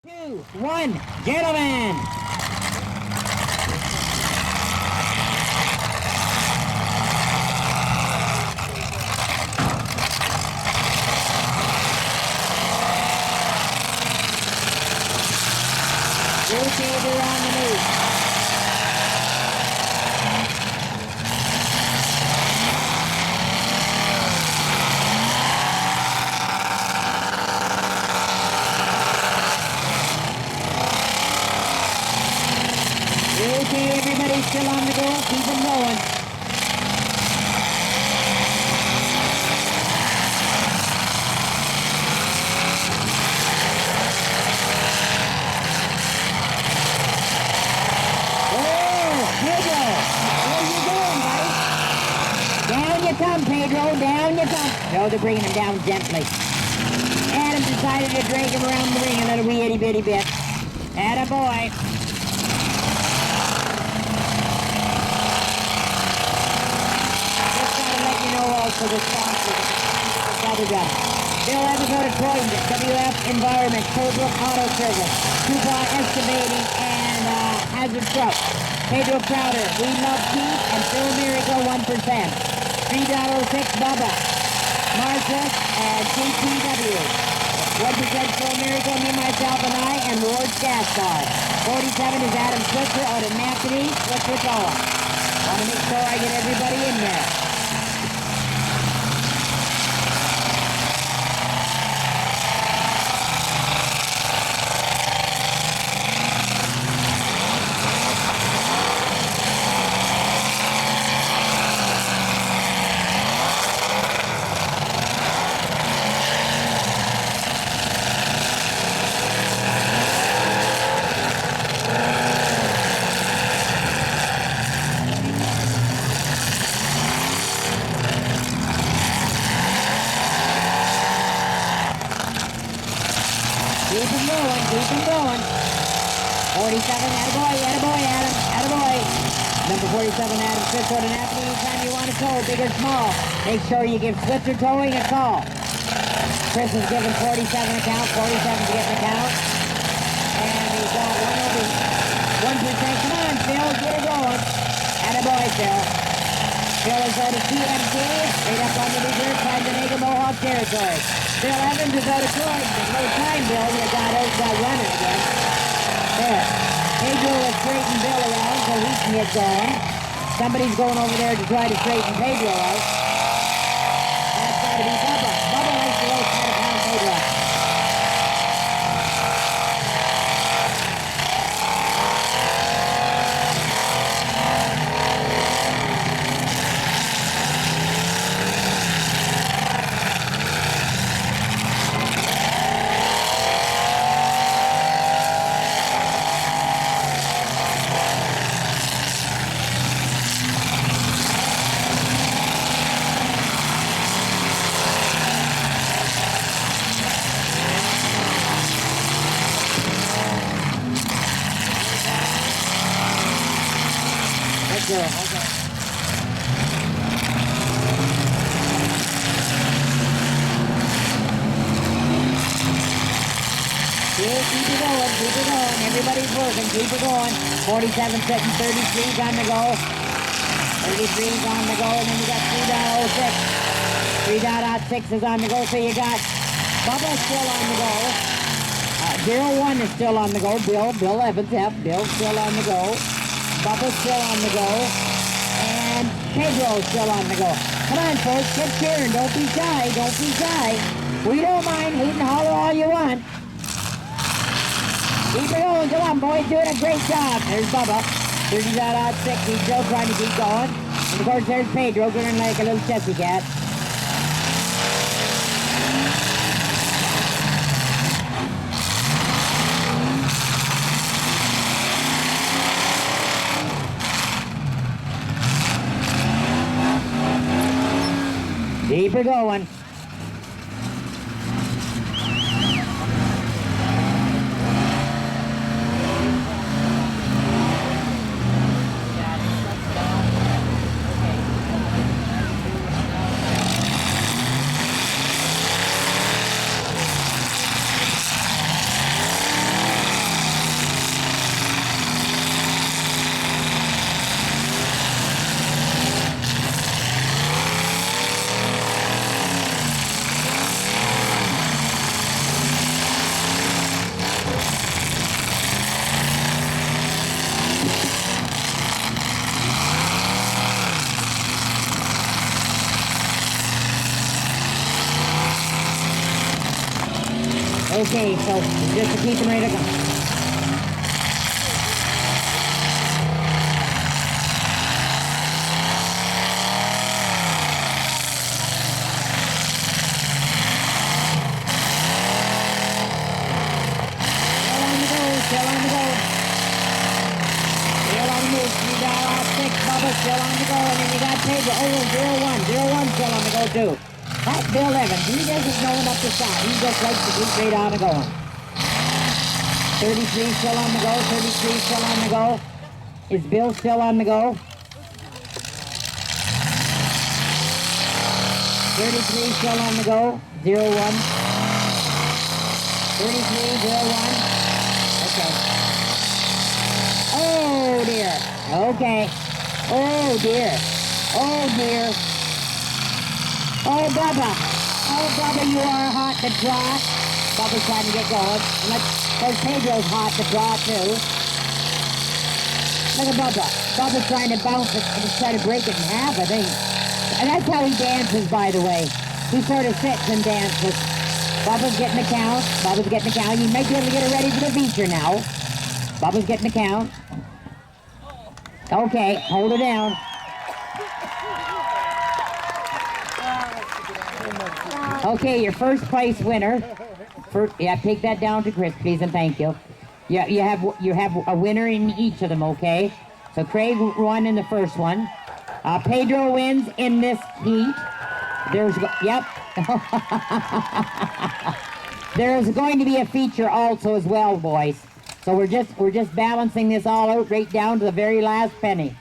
2, 1, gentlemen. Rotator on the move. Okay, everybody's still on the go. Keep them going. Pedro, where you going, buddy? Down you come, Pedro, down you come. No, they're bringing him down gently. Adam decided to drag him around the ring a little wee itty bitty bit. Attaboy. Also the sponsor of the gun. Bill episode of Croydon, WF Environment, Coldbrook Auto Service, Coupon Excavating, and Hazard Truck. Pedro Crowder, We Love Keith, and Phil Miracle 1%. 3.06 Bubba, Marcus, and CTW. 1% Phil Miracle, me, myself, and I, and Ward's Gas Car. 47 is Adam Switzer out of Mackety, Wichita. Want to make sure I get everybody in there. Keep him going. 47, attaboy, Adam, attaboy. Number 47, Adam Smith, on an app anytime you want to tow, big or small. Make sure you give Switzer Towing a call. Chris is giving 47 a count, 47's getting a count. And he's got 1%. Come on, Phil, get it going. Attaboy, Phil. Phil is out of TMT, straight up on the reserve, trying to make a Mohawk territory. Bill Evans is out of Croydon. No time, Bill. Got running again. There. Pedro will straighten Bill around so he can get going. Somebody's going over there to try to straighten Pedro out. That's got to be Bubba. Bubba likes to roast how to pound Pedro. Okay. Yeah, keep it going. Everybody's working, keep it going. 47 sitting, 33's on the go. 33's on the go, and then you got 3.06. 3.06 is on the go, so you got Bubba still on the go. 01 is still on the go. Bill Evans, yep, Bill's still on the go. Bubba's still on the go. And Pedro's still on the go. Come on, folks, get cheering. Don't be shy. We don't mind. We can holler all you want. Keep it going. Come on, boys. Doing a great job. There's Bubba. 30.06. He's still trying to keep going. And, of course, there's Pedro grinning like a little chessy cat. Keep her going. Okay, so just to keep them ready to go. Still on the go. Still on the move. You got all 6 Bubba still on the go, and then you got Pedro. Oh, 0-1. 0-1 still on the go too. That's Bill Evans. He doesn't know enough to stop. He just likes to keep straight on the going. 33 still on the go. 33 still on the go. Is Bill still on the go? 33 still on the go. 0-1. 33, 0-1. Okay. Oh dear. Okay. Oh dear. Oh dear. Oh Bubba. Oh Bubba, you are hot to trot. Bubba's trying to get going. Because Pedro's hot to trot too. Look at Bubba. Bubba's trying to bounce it and he's trying to break it in half, I think. And that's how he dances, by the way. He sort of sits and dances. Bubba's getting the count. Bubba's getting the count. You might be able to get it ready for the feature now. Bubba's getting the count. Okay, hold it down. Okay, your first place winner. Yeah, take that down to Chris, please, and thank you. Yeah, you have a winner in each of them, okay? So Craig won in the first one. Pedro wins in this heat. Yep. There's going to be a feature also as well, boys. So we're just balancing this all out right down to the very last penny.